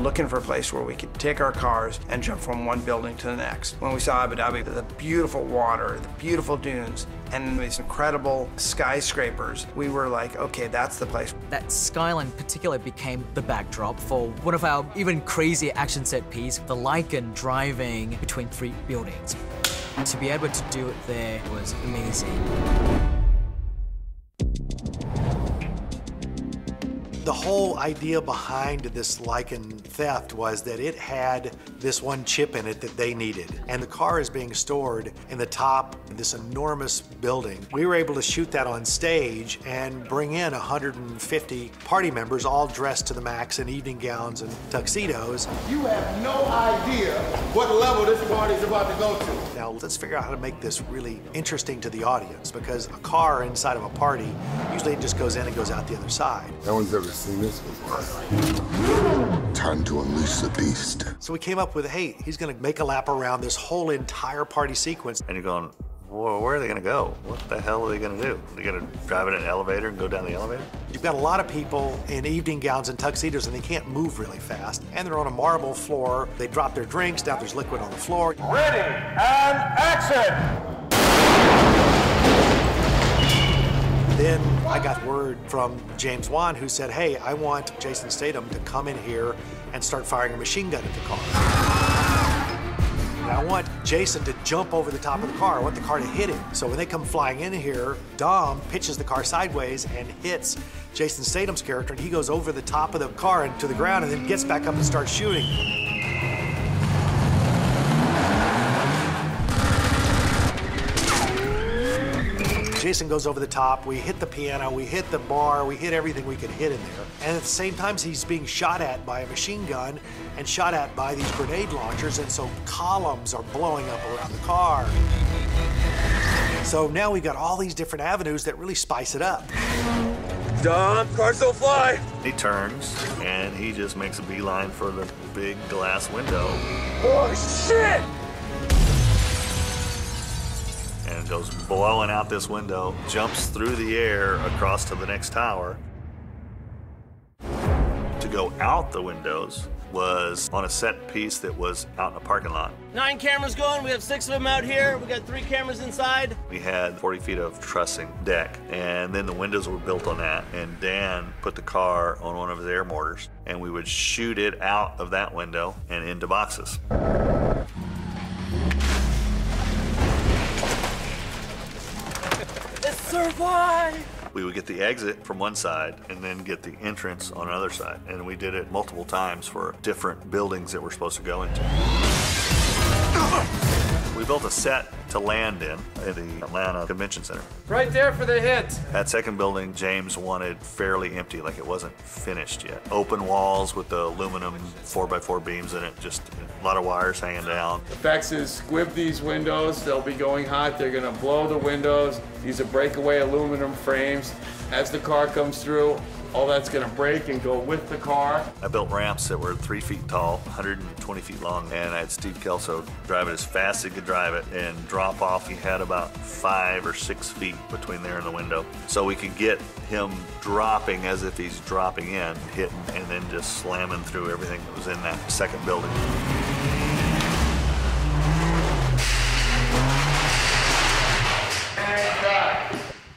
looking for a place where we could take our cars and jump from one building to the next. When we saw Abu Dhabi, the beautiful water, the beautiful dunes, and these incredible skyscrapers, we were like, okay, that's the place. That skyline in particular became the backdrop for one of our even crazier action set piece, the Lykan driving between 3 buildings. To be able to do it there was amazing. The whole idea behind this Lykan theft was that it had this one chip in it that they needed. And the car is being stored in the top of this enormous building. We were able to shoot that on stage and bring in 150 party members all dressed to the max in evening gowns and tuxedos. You have no idea what level this party's about to go to. Now let's figure out how to make this really interesting to the audience, because a car inside of a party usually it just goes in and goes out the other side. No one's ever seen this before. Time to unleash the beast. So we came up with, hey, he's gonna make a lap around this whole entire party sequence. And you're going, well, where are they gonna go? What the hell are they gonna do? Are they gonna drive in an elevator and go down the elevator? You've got a lot of people in evening gowns and tuxedos, and they can't move really fast. And they're on a marble floor. They drop their drinks, now there's liquid on the floor. Ready, and action! Then I got word from James Wan, who said, hey, I want Jason Statham to come in here and start firing a machine gun at the car. And I want Jason to jump over the top of the car. I want the car to hit him. So when they come flying in here, Dom pitches the car sideways and hits Jason Statham's character, and he goes over the top of the car and to the ground and then gets back up and starts shooting. Jason goes over the top, we hit the piano, we hit the bar, we hit everything we could hit in there. And at the same time, he's being shot at by a machine gun and shot at by these grenade launchers, and so columns are blowing up around the car. So now we've got all these different avenues that really spice it up. Dom, cars don't fly! He turns, and he just makes a beeline for the big glass window. Oh, shit! And goes blowing out this window, jumps through the air across to the next tower. To go out the windows was on a set piece that was out in a parking lot. 9 cameras going, we have 6 of them out here. We got 3 cameras inside. We had 40 feet of trussing deck, and then the windows were built on that, and Dan put the car on one of his air mortars, and we would shoot it out of that window and into boxes. Survive! We would get the exit from one side and then get the entrance on another side. And we did it multiple times for different buildings that we're supposed to go into. We built a set to land in at the Atlanta Convention Center. Right there for the hit. That second building, James wanted fairly empty, like it wasn't finished yet. Open walls with the aluminum 4x4 beams in it, just a lot of wires hanging down. Effects is squib these windows. They'll be going hot. They're gonna blow the windows. These are breakaway aluminum frames. As the car comes through, all that's gonna break and go with the car. I built ramps that were 3 feet tall, 120 feet long, and I had Steve Kelso drive it as fast as he could drive it and drop off. He had about 5 or 6 feet between there and the window. So we could get him dropping as if he's dropping in, hitting, and then just slamming through everything that was in that second building.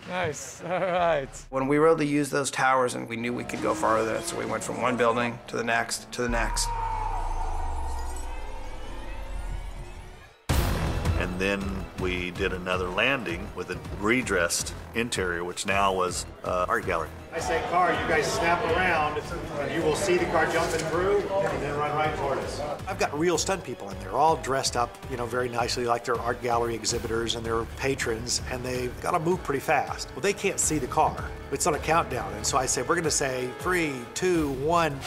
Nice, all right. When we were able to use those towers and we knew we could go farther, so we went from one building to the next to the next. And then we did another landing with a redressed interior, which now was art gallery. I say car, you guys snap around, and you will see the car jumping through, and then run right toward us. I've got real stunt people in there, all dressed up, you know, very nicely like they're art gallery exhibitors and they're patrons, and they've got to move pretty fast. Well, they can't see the car. It's on a countdown, and so I say, we're gonna say 3, 2, 1.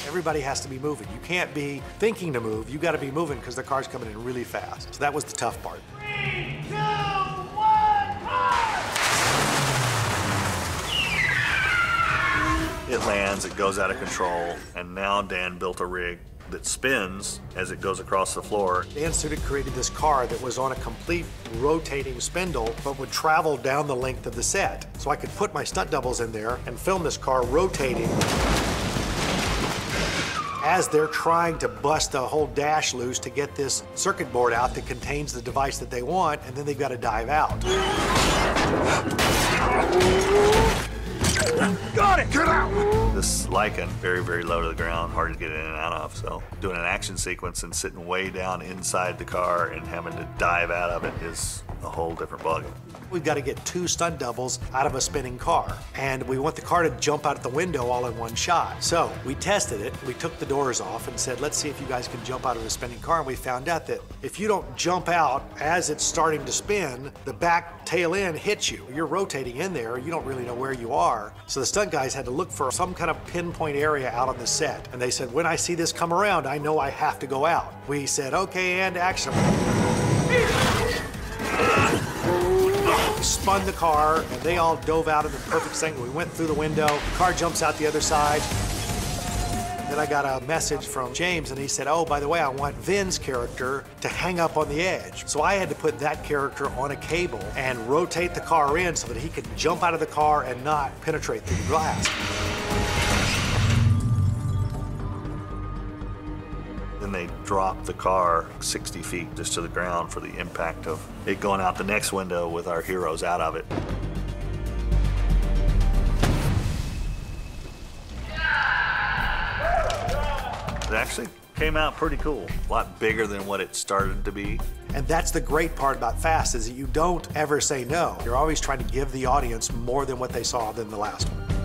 Everybody has to be moving. You can't be thinking to move. You got to be moving because the car's coming in really fast. So that was the tough part. 3, 2, 1, car! It lands, it goes out of control, and now Dan built a rig that spins as it goes across the floor. Dan Sudik created this car that was on a complete rotating spindle, but would travel down the length of the set. So I could put my stunt doubles in there and film this car rotating. as they're trying to bust the whole dash loose to get this circuit board out that contains the device that they want, and then they've got to dive out. Got it! Get out! This Lykan, very, very low to the ground, hard to get in and out of. So doing an action sequence and sitting way down inside the car and having to dive out of it is a whole different ballgame. We've got to get 2 stunt doubles out of a spinning car, and we want the car to jump out the window all in one shot. So we tested it. We took the doors off and said, let's see if you guys can jump out of a spinning car, and we found out that if you don't jump out as it's starting to spin, the back tail end hits you. You're rotating in there, you don't really know where you are. So the stunt guys had to look for some kind of pinpoint area out on the set, and they said, when I see this come around, I know I have to go out. We said, okay, and action. Spun the car, and they all dove out in the perfect second. We went through the window, the car jumps out the other side. Then I got a message from James, and he said, oh, by the way, I want Vin's character to hang up on the edge. So I had to put that character on a cable and rotate the car in so that he could jump out of the car and not penetrate through the glass. Then they dropped the car 60 feet just to the ground for the impact of it going out the next window with our heroes out of it. It actually came out pretty cool. A lot bigger than what it started to be. And that's the great part about Fast, is that you don't ever say no. You're always trying to give the audience more than what they saw than the last one.